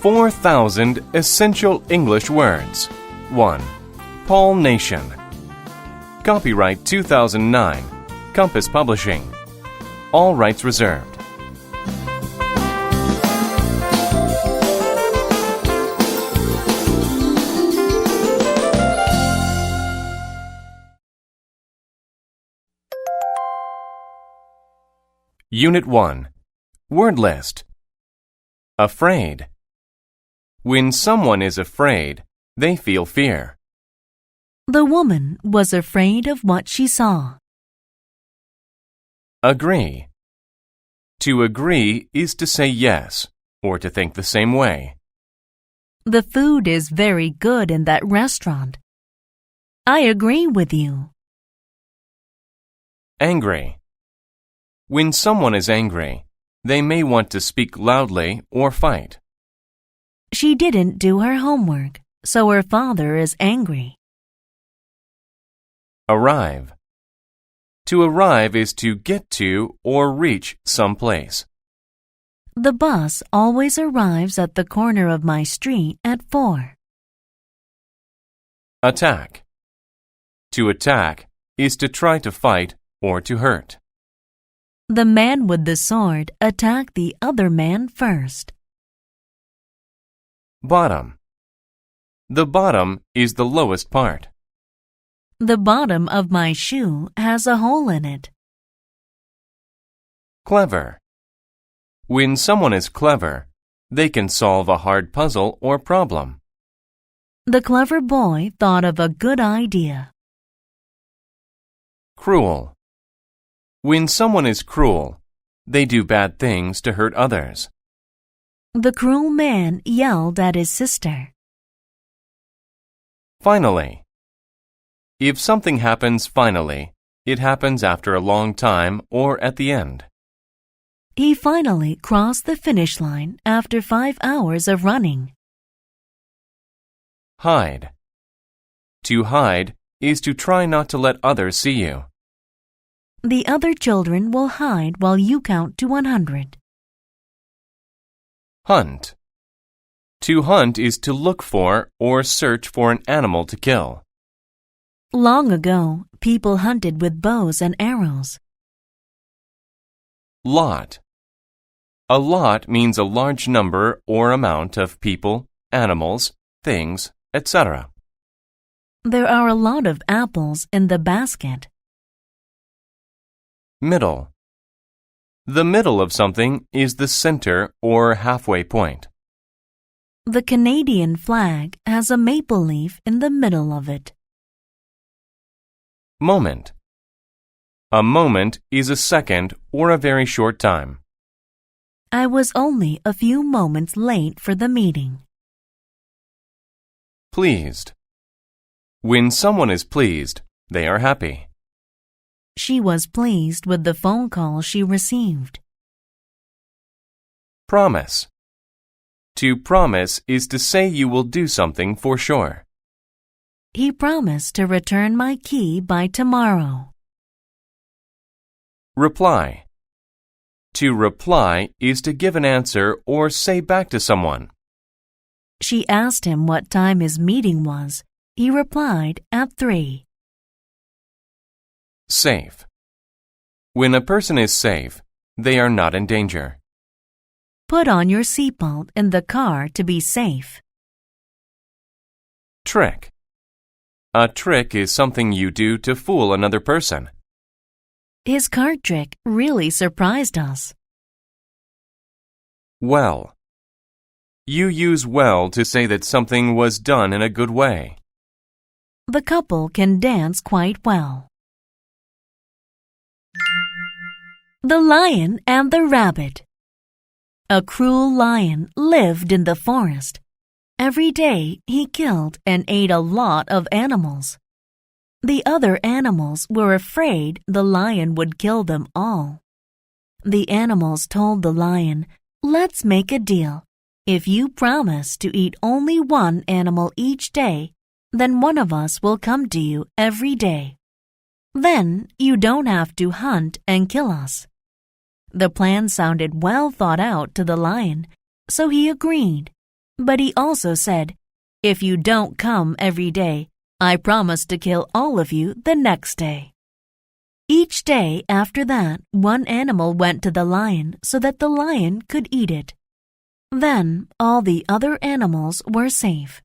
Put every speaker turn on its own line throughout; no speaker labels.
4,000 essential English words. 1. Paul Nation. Copyright 2009. Compass Publishing. All rights reserved. Unit 1. Word list. Afraid. When someone is afraid, they feel fear.
The woman was afraid of what she saw.
Agree. To agree is to say yes, or to think the same way.
The food is very good in that restaurant. I agree with you.
Angry. When someone is angry, they may want to speak loudly or fight.
She didn't do her homework, so her father is angry.
Arrive. To arrive is to get to or reach some place.
The bus always arrives at the corner of my street at 4.
Attack. To attack is to try to fight or to hurt.
The man with the sword attacked the other man first.
Bottom. The bottom is the lowest part.
The bottom of my shoe has a hole in it.
Clever. When someone is clever, they can solve a hard puzzle or problem.
The clever boy thought of a good idea.
Cruel. When someone is cruel, they do bad things to hurt others.
The cruel man yelled at his sister.
Finally. If something happens finally, it happens after a long time or at the end.
He finally crossed the finish line after 5 hours of running.
Hide. To hide is to try not to let others see you.
The other children will hide while you count to 100.
Hunt. To hunt is to look for or search for an animal to kill.
Long ago, people hunted with bows and arrows.
Lot. A lot means a large number or amount of people, animals, things, etc.
There are a lot of apples in the basket.
Middle. The middle of something is the center or halfway point.
The Canadian flag has a maple leaf in the middle of it.
Moment. A moment is a second or a very short time.
I was only a few moments late for the meeting.
Pleased. When someone is pleased, they are happy.
She was pleased with the phone call she received.
Promise. To promise is to say you will do something for sure.
He promised to return my key by tomorrow.
Reply. To reply is to give an answer or say back to someone.
She asked him what time his meeting was. He replied at 3.
Safe. When a person is safe, they are not in danger.
Put on your seatbelt in the car to be safe.
Trick. A trick is something you do to fool another person.
His card trick really surprised us.
Well. You use well to say that something was done in a good way.
The couple can dance quite well. The Lion and the Rabbit. A cruel lion lived in the forest. Every day he killed and ate a lot of animals. The other animals were afraid the lion would kill them all. The animals told the lion, "Let's make a deal. If you promise to eat only one animal each day, then one of us will come to you every day. Then you don't have to hunt and kill us." The plan sounded well thought out to the lion, so he agreed. But he also said, "If you don't come every day, I promise to kill all of you the next day." Each day after that, one animal went to the lion so that the lion could eat it. Then all the other animals were safe.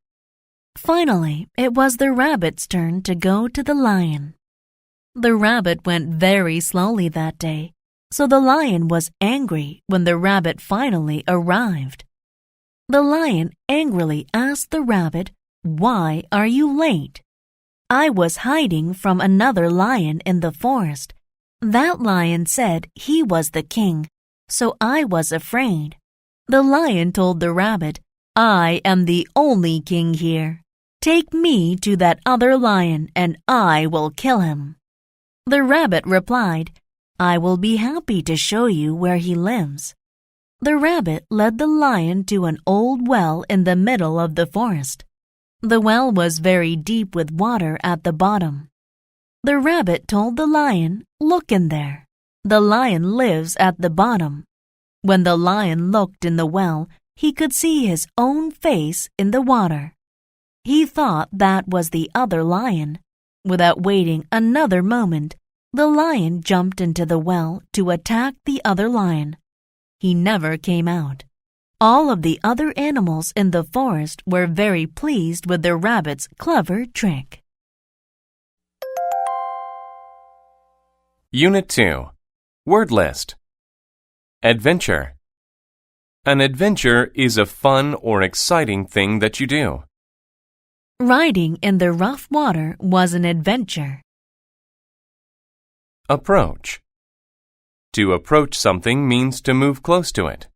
Finally, it was the rabbit's turn to go to the lion. The rabbit went very slowly that day, so the lion was angry when the rabbit finally arrived. The lion angrily asked the rabbit, "Why are you late?" "I was hiding from another lion in the forest. That lion said he was the king, so I was afraid." The lion told the rabbit, "I am the only king here. Take me to that other lion and I will kill him." The rabbit replied, "I will be happy to show you where he lives." The rabbit led the lion to an old well in the middle of the forest. The well was very deep with water at the bottom. The rabbit told the lion, "Look in there. The lion lives at the bottom." When the lion looked in the well, he could see his own face in the water. He thought that was the other lion. Without waiting another moment, the lion jumped into the well to attack the other lion. He never came out. All of the other animals in the forest were very pleased with the rabbit's clever trick.
Unit 2. Word list. Adventure. An adventure is a fun or exciting thing that you do.
Riding in the rough water was an adventure.
Approach. To approach something means to move close to it.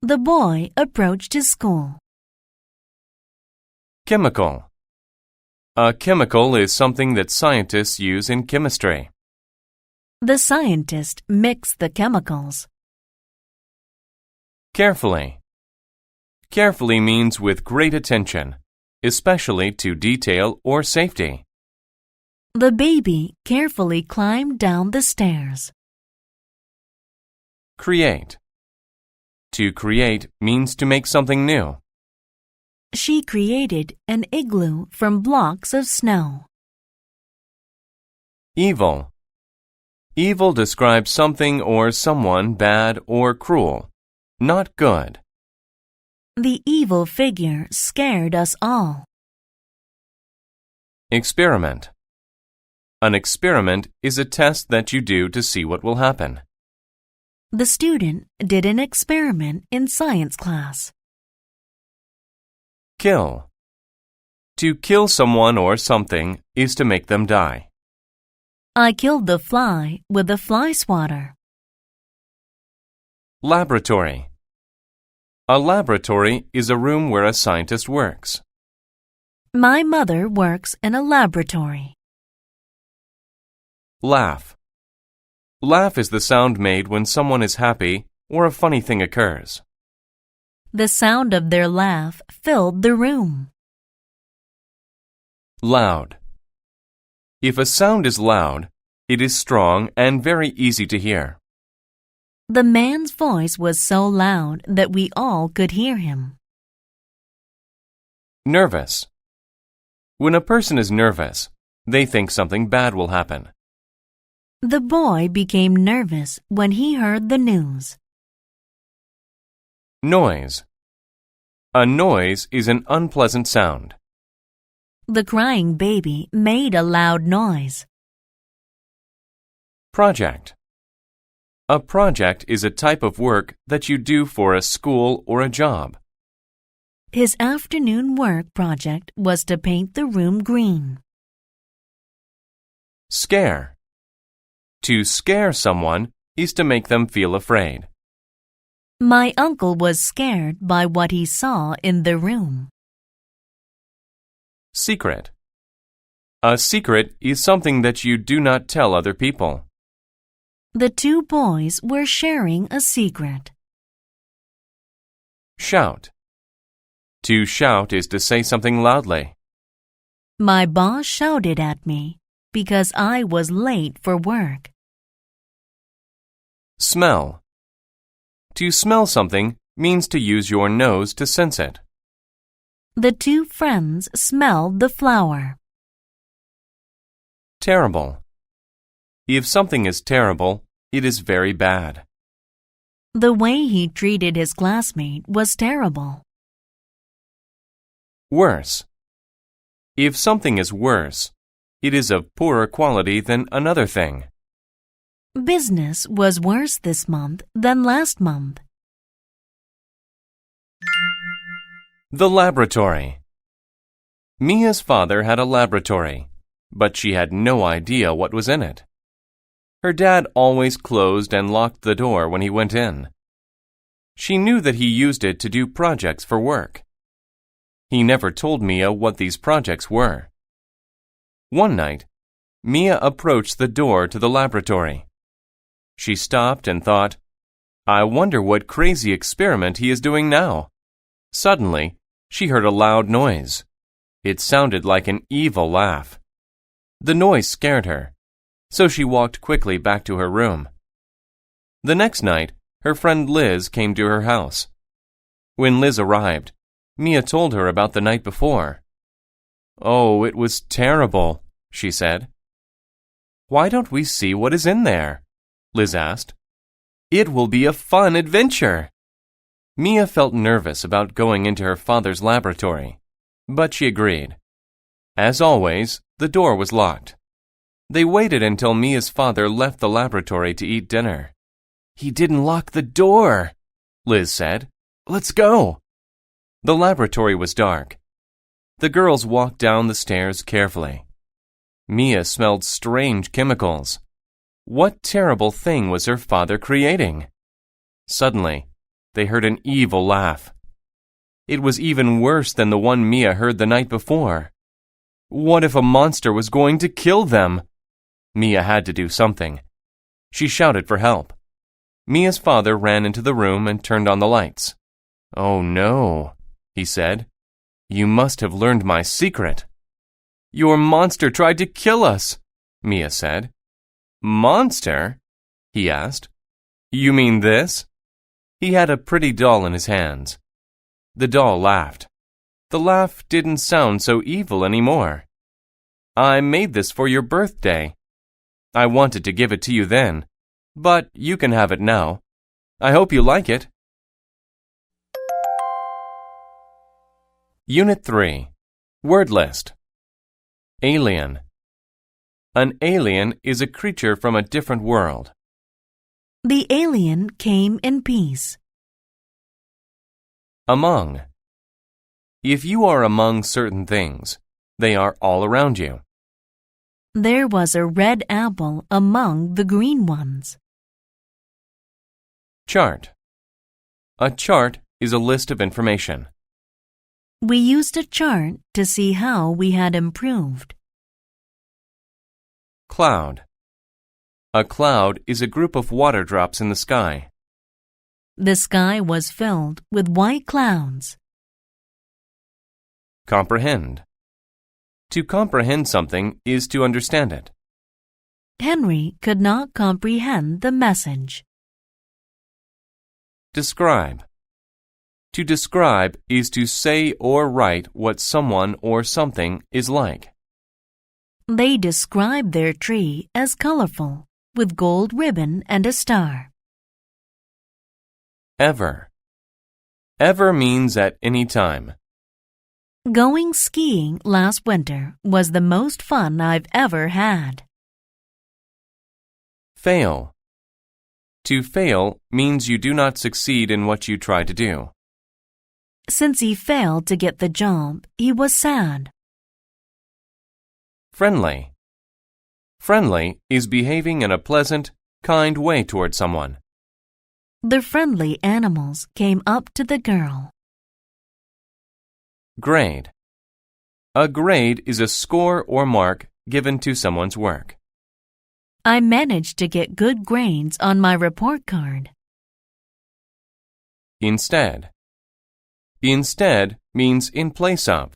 The boy approached his school.
Chemical. A chemical is something that scientists use in chemistry.
The scientist mixed the chemicals.
Carefully. Carefully means with great attention, especially to detail or safety.
The baby carefully climbed down the stairs.
Create. To create means to make something new.
She created an igloo from blocks of snow.
Evil. Evil describes something or someone bad or cruel, not good.
The evil figure scared us all.
Experiment. An experiment is a test that you do to see what will happen.
The student did an experiment in science class.
Kill. To kill someone or something is to make them die.
I killed the fly with a fly swatter.
Laboratory. A laboratory is a room where a scientist works.
My mother works in a laboratory.
Laugh. Laugh is the sound made when someone is happy or a funny thing occurs.
The sound of their laugh filled the room.
Loud. If a sound is loud, it is strong and very easy to hear.
The man's voice was so loud that we all could hear him.
Nervous. When a person is nervous, they think something bad will happen.
The boy became nervous when he heard the news.
Noise. A noise is an unpleasant sound.
The crying baby made a loud noise.
Project. A project is a type of work that you do for a school or a job.
His afternoon work project was to paint the room green.
Scare. To scare someone is to make them feel afraid.
My uncle was scared by what he saw in the room.
Secret. A secret is something that you do not tell other people.
The two boys were sharing a secret.
Shout. To shout is to say something loudly.
My boss shouted at me because I was late for work.
Smell. To smell something means to use your nose to sense it.
The two friends smelled the flower.
Terrible. If something is terrible, it is very bad.
The way he treated his classmate was terrible.
Worse. If something is worse, it is of poorer quality than another thing.
Business was worse this month than last month.
The laboratory. Mia's father had a laboratory, but she had no idea what was in it. Her dad always closed and locked the door when he went in. She knew that he used it to do projects for work. He never told Mia what these projects were. One night, Mia approached the door to the laboratory. She stopped and thought, "I wonder what crazy experiment he is doing now." Suddenly, she heard a loud noise. It sounded like an evil laugh. The noise scared her, so she walked quickly back to her room. The next night, her friend Liz came to her house. When Liz arrived, Mia told her about the night before. "Oh, it was terrible," she said. "Why don't we see what is in there?" Liz asked. "It will be a fun adventure." Mia felt nervous about going into her father's laboratory, but she agreed. As always, the door was locked. They waited until Mia's father left the laboratory to eat dinner. "He didn't lock the door," Liz said. "Let's go." The laboratory was dark. The girls walked down the stairs carefully. Mia smelled strange chemicals. What terrible thing was her father creating? Suddenly, they heard an evil laugh. It was even worse than the one Mia heard the night before. What if a monster was going to kill them? Mia had to do something. She shouted for help. Mia's father ran into the room and turned on the lights. "Oh no," he said. "You must have learned my secret." "Your monster tried to kill us," Mia said. "Monster?" he asked. "You mean this?" He had a pretty doll in his hands. The doll laughed. The laugh didn't sound so evil anymore. "I made this for your birthday. I wanted to give it to you then, but you can have it now. I hope you like it." Unit 3. Word List. Alien. An alien is a creature from a different world.
The alien came in peace.
Among. If you are among certain things, they are all around you.
There was a red apple among the green ones.
Chart. A chart is a list of information.
We used a chart to see how we had improved.
Cloud. A cloud is a group of water drops in the sky.
The sky was filled with white clouds.
Comprehend. To comprehend something is to understand it.
Henry could not comprehend the message.
Describe. To describe is to say or write what someone or something is like.
They described their tree as colorful, with gold ribbon and a star.
Ever. Ever means at any time.
Going skiing last winter was the most fun I've ever had.
Fail. To fail means you do not succeed in what you try to do.
Since he failed to get the job, he was sad.
Friendly. Friendly is behaving in a pleasant, kind way toward someone.
The friendly animals came up to the girl.
Grade. A grade is a score or mark given to someone's work.
I managed to get good grades on my report card.
Instead. Instead means in place of.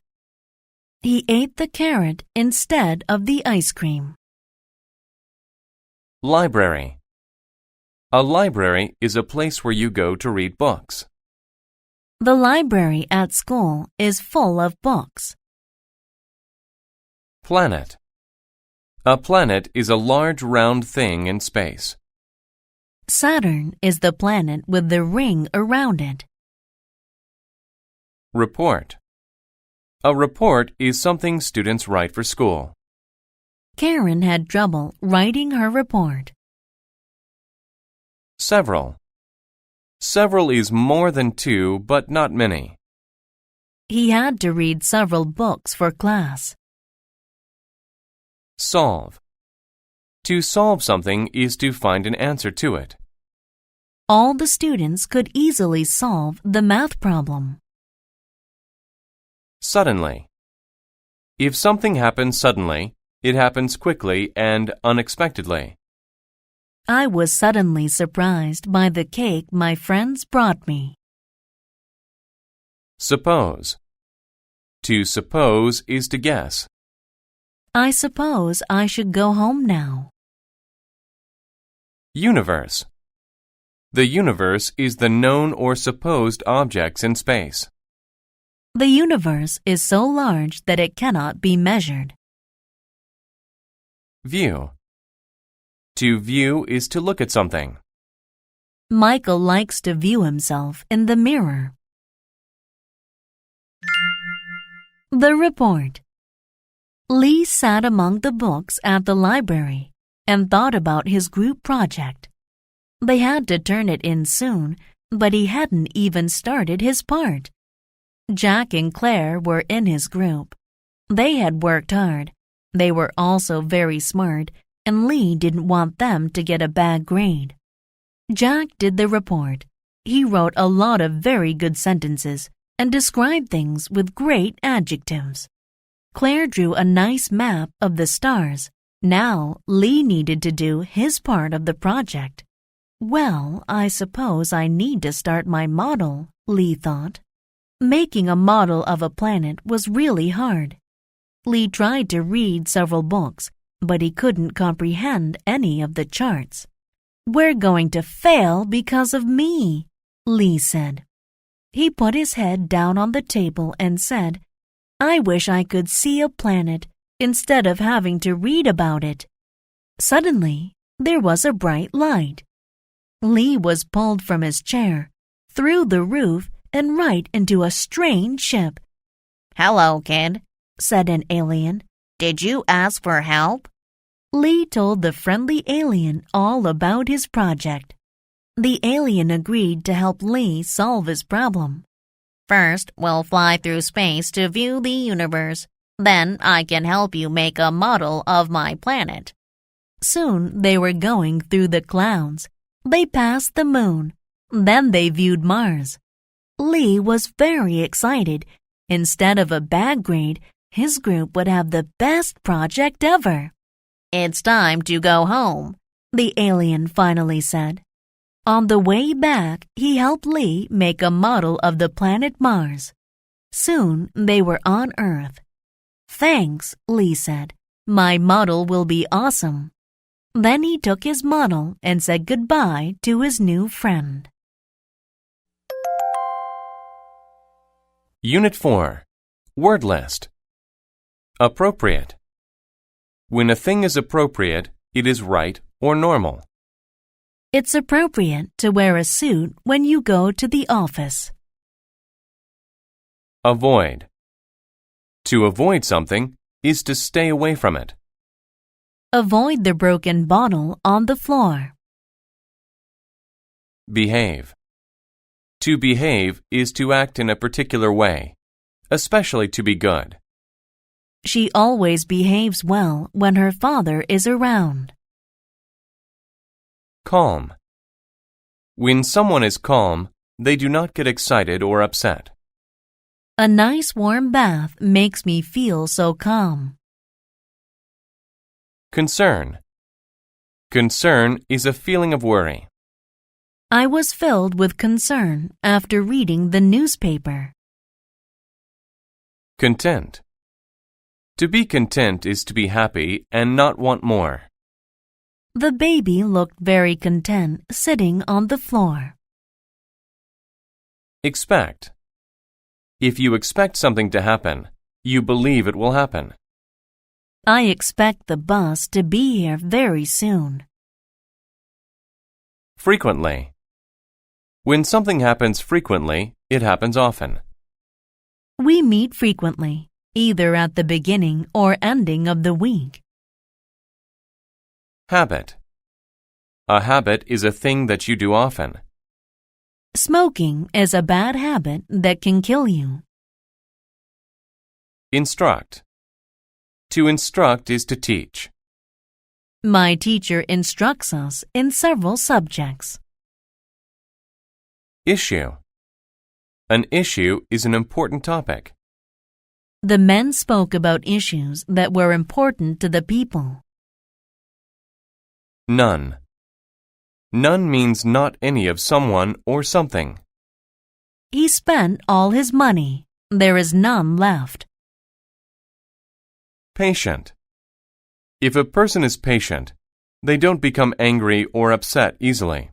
He ate the carrot instead of the ice cream.
Library. A library is a place where you go to read books.
The library at school is full of books.
Planet. A planet is a large round thing in space.
Saturn is the planet with the ring around it.
Report. A report is something students write for school.
Karen had trouble writing her report.
Several. Several is more than two, but not many.
He had to read several books for class.
Solve. To solve something is to find an answer to it.
All the students could easily solve the math problem.
Suddenly. If something happens suddenly, it happens quickly and unexpectedly.
I was suddenly surprised by the cake my friends brought me.
Suppose. To suppose is to guess.
I suppose I should go home now.
Universe. The universe is the known or supposed objects in space.
The universe is so large that it cannot be measured.
View. To view is to look at something.
Michael likes to view himself in the mirror. The report. Lee sat among the books at the library and thought about his group project. They had to turn it in soon, but he hadn't even started his part. Jack and Claire were in his group. They had worked hard. They were also very smart, and Lee didn't want them to get a bad grade. Jack did the report. He wrote a lot of very good sentences and described things with great adjectives. Claire drew a nice map of the stars. Now Lee needed to do his part of the project. Well, I suppose I need to start my model, Lee thought. Making a model of a planet was really hard. Lee tried to read several books, but he couldn't comprehend any of the charts. "We're going to fail because of me," Lee said. He put his head down on the table and said, "I wish I could see a planet instead of having to read about it." Suddenly, there was a bright light. Lee was pulled from his chair, through the roof, and right into a strange ship. "Hello, kid," said an alien. "Did you ask for help?" Lee told the friendly alien all about his project. The alien agreed to help Lee solve his problem. "First, we'll fly through space to view the universe. Then I can help you make a model of my planet." Soon they were going through the clouds. They passed the moon. Then they viewed Mars. Lee was very excited. Instead of a bad grade, his group would have the best project ever. "It's time to go home," the alien finally said. On the way back, he helped Lee make a model of the planet Mars. Soon they were on Earth. "Thanks," Lee said. "My model will be awesome." Then he took his model and said goodbye to his new friend.
Unit 4. Word list. Appropriate. When a thing is appropriate, it is right or normal.
It's appropriate to wear a suit when you go to the office.
Avoid. To avoid something is to stay away from it.
Avoid the broken bottle on the floor.
Behave. To behave is to act in a particular way, especially to be good.
She always behaves well when her father is around.
Calm. When someone is calm, they do not get excited or upset.
A nice warm bath makes me feel so calm.
Concern. Concern is a feeling of worry.
I was filled with concern after reading the newspaper.
Content. To be content is to be happy and not want more.
The baby looked very content sitting on the floor.
Expect. If you expect something to happen, you believe it will happen.
I expect the bus to be here very soon.
Frequently. When something happens frequently, it happens often.
We meet frequently, either at the beginning or ending of the week.
Habit. A habit is a thing that you do often.
Smoking is a bad habit that can kill you.
Instruct. To instruct is to teach.
My teacher instructs us in several subjects.
Issue. An issue is an important topic.
The men spoke about issues that were important to the people.
None. None means not any of someone or something.
He spent all his money. There is none left.
Patient. If a person is patient, they don't become angry or upset easily.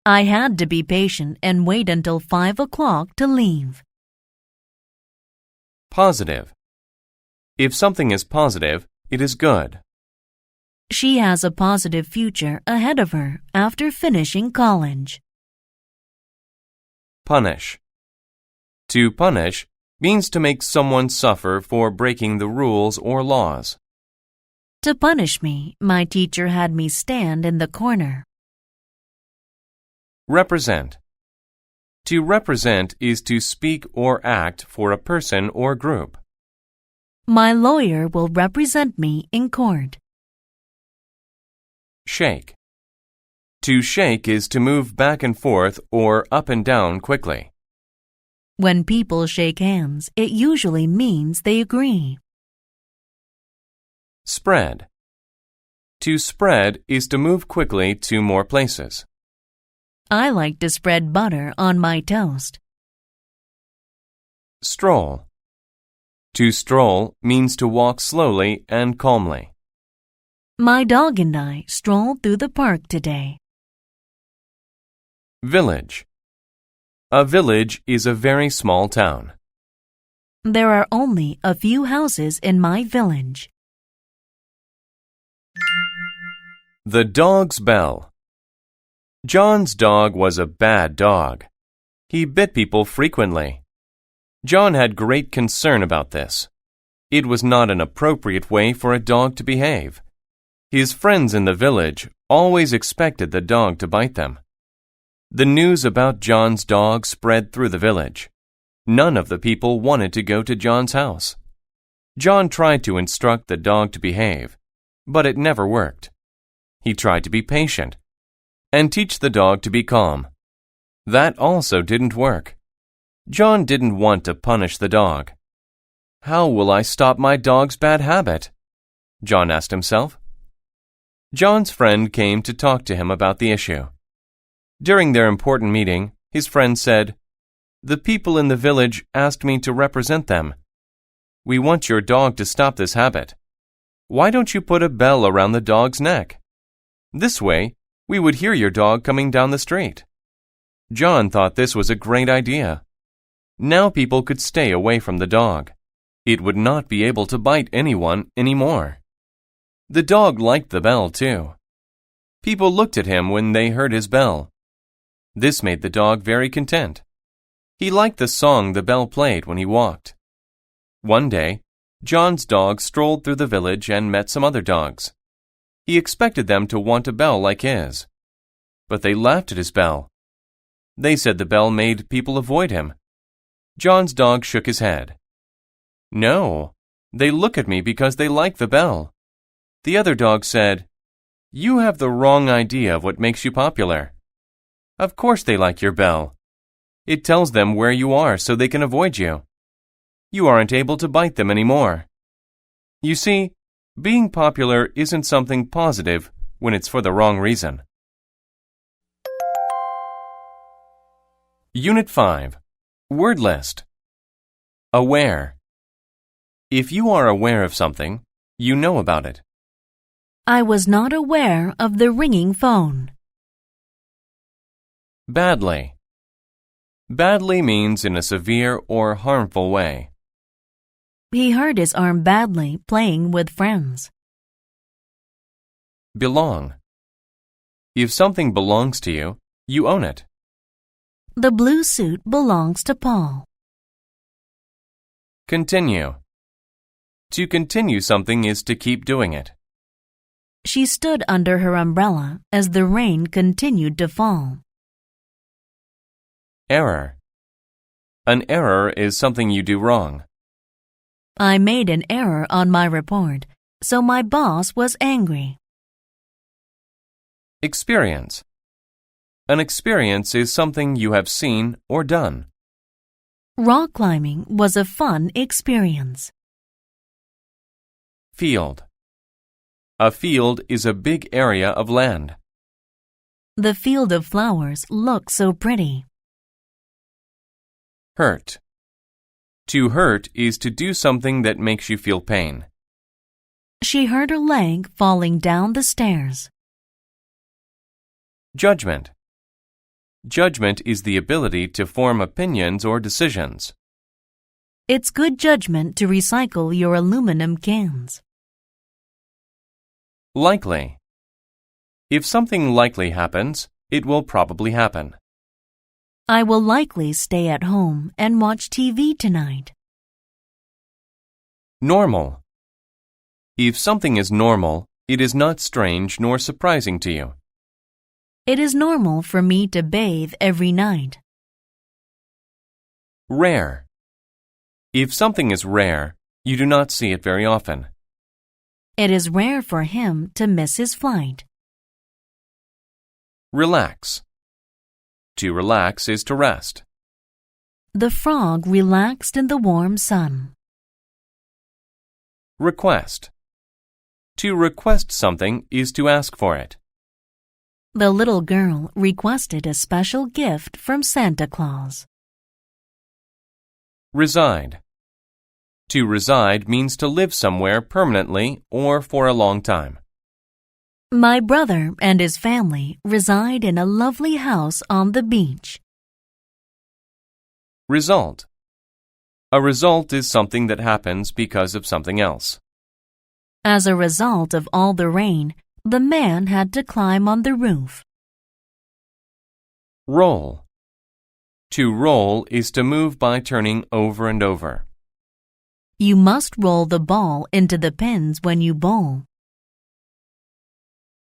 I had to be patient and wait until 5 o'clock to leave.
Positive. If something is positive, it is good.
She has a positive future ahead of her after finishing college.
Punish. To punish means to make someone suffer for breaking the rules or laws.
To punish me, my teacher had me stand in the corner.
Represent. To represent is to speak or act for a person or group.
My lawyer will represent me in court.
Shake. To shake is to move back and forth or up and down quickly.
When people shake hands, it usually means they agree.
Spread. To spread is to move quickly to more places.
I like to spread butter on my toast.
Stroll. To stroll means to walk slowly and calmly.
My dog and I strolled through the park today.
Village. A village is a very small town.
There are only a few houses in my village.
The dog's bell. John's dog was a bad dog. He bit people frequently. John had great concern about this. It was not an appropriate way for a dog to behave. His friends in the village always expected the dog to bite them. The news about John's dog spread through the village. None of the people wanted to go to John's house. John tried to instruct the dog to behave, but it never worked. He tried to be patient and teach the dog to be calm. That also didn't work. John didn't want to punish the dog. How will I stop my dog's bad habit? John asked himself. John's friend came to talk to him about the issue. During their important meeting, his friend said, "The people in the village asked me to represent them. We want your dog to stop this habit. Why don't you put a bell around the dog's neck? This way, we would hear your dog coming down the street." John thought this was a great idea. Now people could stay away from the dog. It would not be able to bite anyone anymore. The dog liked the bell too. People looked at him when they heard his bell. This made the dog very content. He liked the song the bell played when he walked. One day, John's dog strolled through the village and met some other dogs. He expected them to want a bell like his. But they laughed at his bell. They said the bell made people avoid him. John's dog shook his head. "No, they look at me because they like the bell." The other dog said, "You have the wrong idea of what makes you popular. Of course they like your bell. It tells them where you are so they can avoid you. You aren't able to bite them anymore. You see, being popular isn't something positive when it's for the wrong reason." Unit 5. Word list. Aware. If you are aware of something, you know about it.
I was not aware of the ringing phone.
Badly. Badly means in a severe or harmful way.
He hurt his arm badly playing with friends.
Belong. If something belongs to you, you own it.
The blue suit belongs to Paul.
Continue. To continue something is to keep doing it.
She stood under her umbrella as the rain continued to fall.
Error. An error is something you do wrong.
I made an error on my report, so my boss was angry.
Experience. An experience is something you have seen or done.
Rock climbing was a fun experience.
Field. A field is a big area of land.
The field of flowers looked so pretty.
Hurt. To hurt is to do something that makes you feel pain.
She hurt her leg falling down the stairs.
Judgment. Judgment is the ability to form opinions or decisions.
It's good judgment to recycle your aluminum cans.
Likely. If something likely happens, it will probably happen.
I will likely stay at home and watch TV tonight.
Normal. If something is normal, it is not strange nor surprising to you.
It is normal for me to bathe every night.
Rare. If something is rare, you do not see it very often.
It is rare for him to miss his flight.
Relax. To relax is to rest.
The frog relaxed in the warm sun.
Request. To request something is to ask for it.
The little girl requested a special gift from Santa Claus.
Reside. To reside means to live somewhere permanently or for a long time.
My brother and his family reside in a lovely house on the beach.
Result. A result is something that happens because of something else.
As a result of all the rain, the man had to climb on the roof.
Roll. To roll is to move by turning over and over.
You must roll the ball into the pins when you bowl.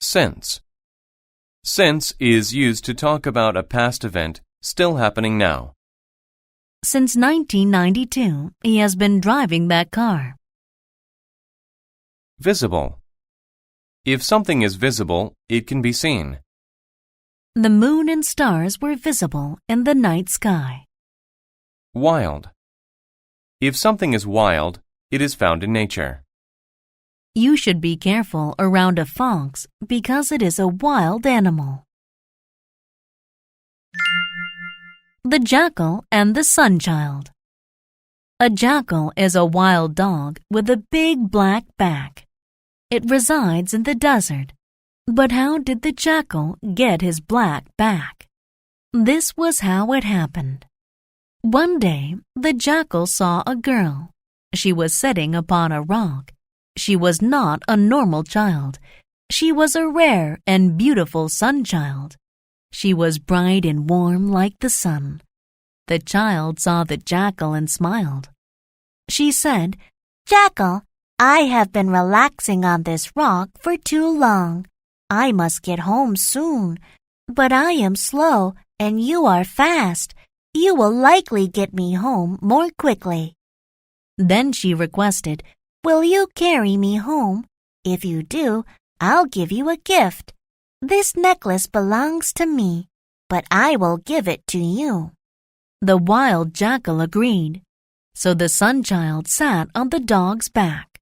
Since. Since is used to talk about a past event still happening now.
Since 1992, he has been driving that car.
Visible. If something is visible, it can be seen.
The moon and stars were visible in the night sky.
Wild. If something is wild, it is found in nature.
You should be careful around a fox because it is a wild animal. The Jackal and the Sunchild. A jackal is a wild dog with a big black back. It resides in the desert. But how did the jackal get his black back? This was how it happened. One day, the jackal saw a girl. She was sitting upon a rock. She was not a normal child. She was a rare and beautiful sun-child. She was bright and warm like the sun. The child saw the jackal and smiled. She said, "Jackal, I have been relaxing on this rock for too long. I must get home soon. But I am slow and you are fast. You will likely get me home more quickly." Then she requested, "Will you carry me home? If you do, I'll give you a gift. This necklace belongs to me, but I will give it to you." The wild jackal agreed. So the sun-child sat on the dog's back.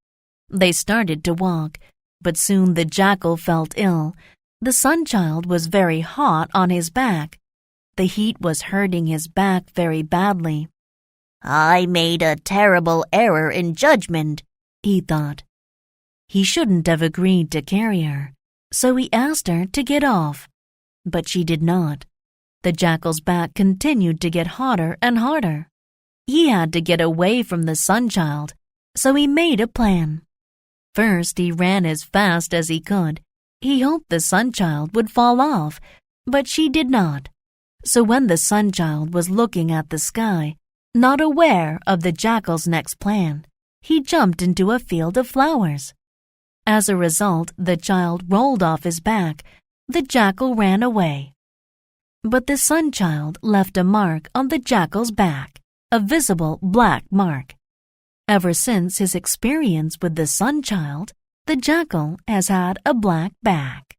They started to walk, but soon the jackal felt ill. The sun-child was very hot on his back. The heat was hurting his back very badly. "I made a terrible error in judgment," he thought. He shouldn't have agreed to carry her, so he asked her to get off. But she did not. The jackal's back continued to get hotter and harder. He had to get away from the Sunchild, so he made a plan. First, he ran as fast as he could. He hoped the Sunchild would fall off, but she did not. So when the Sunchild was looking at the sky, not aware of the jackal's next plan, he jumped into a field of flowers. As a result, the child rolled off his back. The jackal ran away. But the Sunchild left a mark on the jackal's back, a visible black mark. Ever since his experience with the Sunchild, the jackal has had a black back.